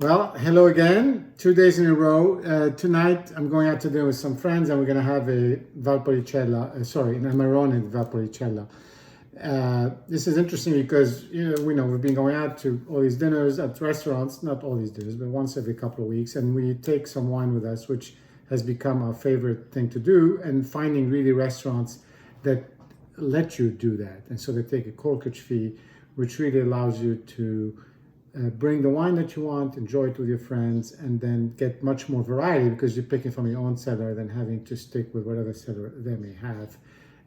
Well, hello again. 2 days in a row. Tonight I'm going out to dinner with some friends and we're going to have a Valpolicella, an Amarone Valpolicella. This is interesting because, we know we've been going out to all these dinners at restaurants, not all these dinners, but once every couple of weeks. And we take some wine with us, which has become our favorite thing to do, and finding really restaurants that let you do that. And so they take a corkage fee, which really allows you to bring the wine that you want, enjoy it with your friends, and then get much more variety because you're picking from your own cellar than having to stick with whatever cellar they may have.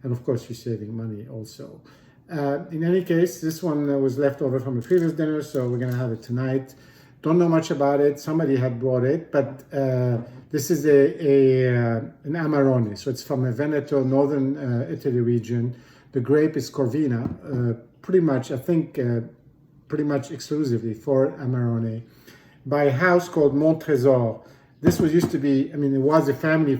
And of course, you're saving money also. In any case, this one was left over from a previous dinner, so we're going to have it tonight. Don't know much about it. Somebody had brought it, but this is an Amarone. So it's from a Veneto, northern Italy region. The grape is Corvina, pretty much, I think, pretty much exclusively for Amarone, by a house called Montresor. This was used to be, it was a French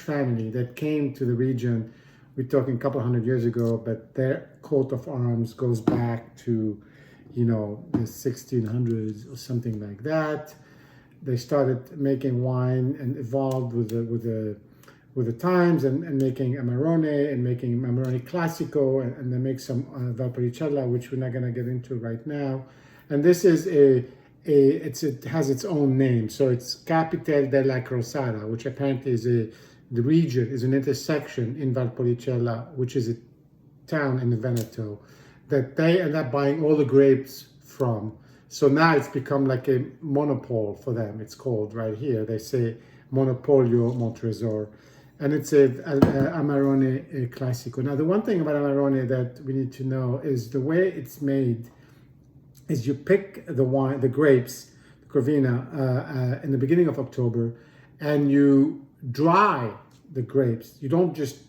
family that came to the region. We're talking a couple hundred years ago, but their coat of arms goes back to, the 1600s or something like that. They started making wine and evolved with the times and making Amarone and making Amarone Classico, and they make some Valpolicella, which we're not going to get into right now. And this is it has its own name. So it's Capital della Crosara, which apparently is the region is an intersection in Valpolicella, which is a town in the Veneto, that they end up buying all the grapes from. So now it's become like a monopole for them. It's called right here. They say Monopolio Montresor. And it's a Amarone Classico. Now, the one thing about Amarone that we need to know is the way it's made is you pick the wine, the grapes, the Corvina, in the beginning of October, and you dry the grapes. You don't just,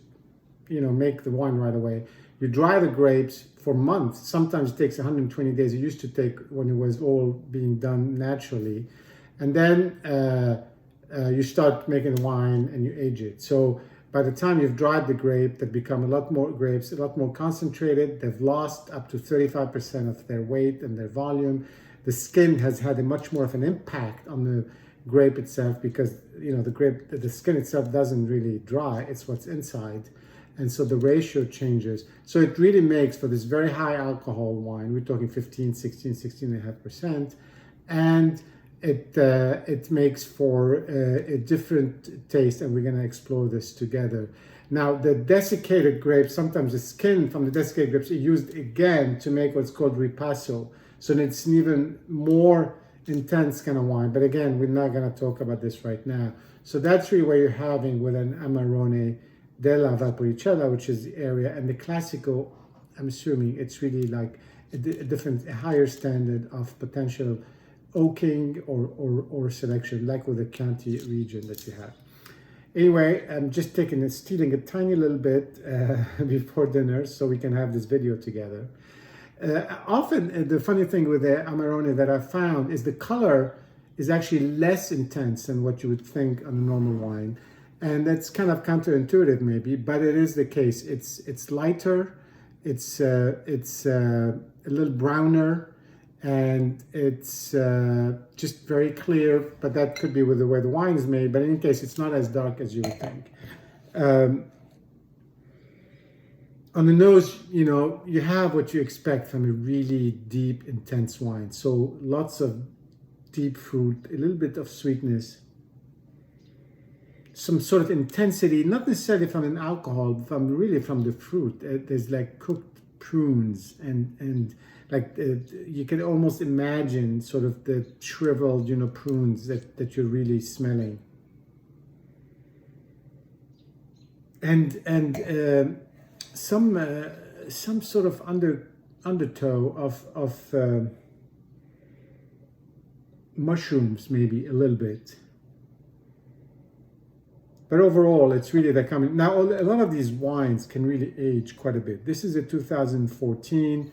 make the wine right away. You dry the grapes for months. Sometimes it takes 120 days. It used to take when it was all being done naturally. And then you start making the wine and you age it. So by the time you've dried the grape, they've become a lot more grapes, a lot more concentrated. They've lost up to 35% of their weight and their volume. The skin has had a much more of an impact on the grape itself because, the skin itself doesn't really dry. It's what's inside. And so the ratio changes. So it really makes for this very high alcohol wine, we're talking 15, 16, 16.5%. And it makes for a different taste, and we're going to explore this together. Now, the desiccated grapes, sometimes the skin from the desiccated grapes are used again to make what's called ripasso. So it's an even more intense kind of wine. But again, we're not going to talk about this right now. So that's really what you're having with an Amarone della Valpolicella, which is the area. And the Classico, I'm assuming it's really like a higher standard of potential oaking or selection, like with the Chianti region that you have. Anyway, I'm just stealing a tiny little bit before dinner so we can have this video together. Often, the funny thing with the Amarone that I found is the color is actually less intense than what you would think on a normal wine. And that's kind of counterintuitive maybe, but it is the case. It's lighter, it's a little browner, and it's just very clear, but that could be with the way the wine is made. But in any case, it's not as dark as you would think. On the nose, you have what you expect from a really deep, intense wine. So lots of deep fruit, a little bit of sweetness, some sort of intensity, not necessarily from an alcohol, but from the fruit. There's like cooked prunes and like you can almost imagine sort of the shriveled, prunes that you're really smelling. And some sort of undertow of mushrooms, maybe a little bit. But overall, it's really that coming. Now, a lot of these wines can really age quite a bit. This is a 2014.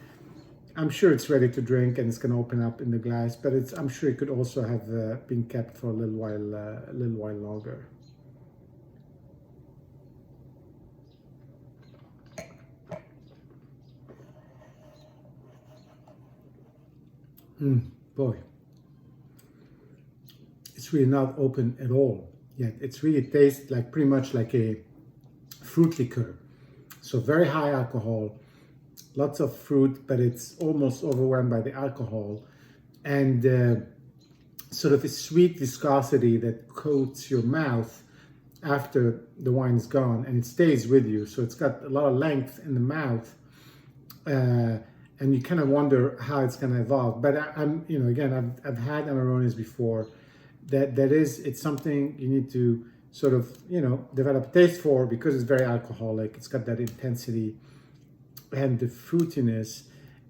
I'm sure it's ready to drink and it's going to open up in the glass, but I'm sure it could also have been kept for a little while longer. boy, it's really not open at all yet. It's really tastes like pretty much like a fruit liqueur. So very high alcohol, lots of fruit, but it's almost overwhelmed by the alcohol, and sort of a sweet viscosity that coats your mouth after the wine is gone, and it stays with you. So it's got a lot of length in the mouth, and you kind of wonder how it's going to evolve. But I'm, you know, again, I've had Amarones before. It's something you need to sort of, you know, develop taste for, because it's very alcoholic. It's got that intensity and the fruitiness,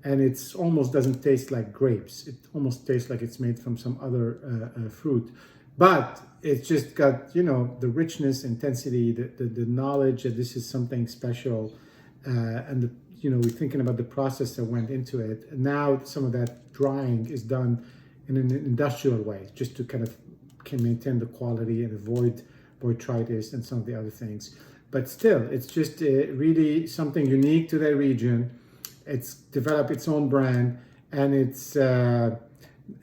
and it's almost doesn't taste like grapes. It almost tastes like it's made from some other fruit, but it's just got, you know, the richness, intensity, the knowledge that this is something special, and the, you know, we're thinking about the process that went into it. And now some of that drying is done in an industrial way, just to kind of can maintain the quality and avoid botrytis and some of the other things. But still, it's just really something unique to that region. It's developed its own brand, and it's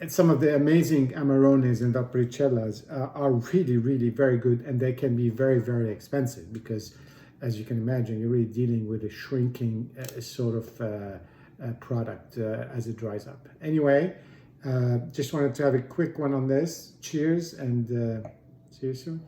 some of the amazing Amarones and Valparicellas are really, really very good, and they can be very, very expensive because, as you can imagine, you're really dealing with a shrinking sort of product as it dries up. Anyway, just wanted to have a quick one on this. Cheers, and see you soon.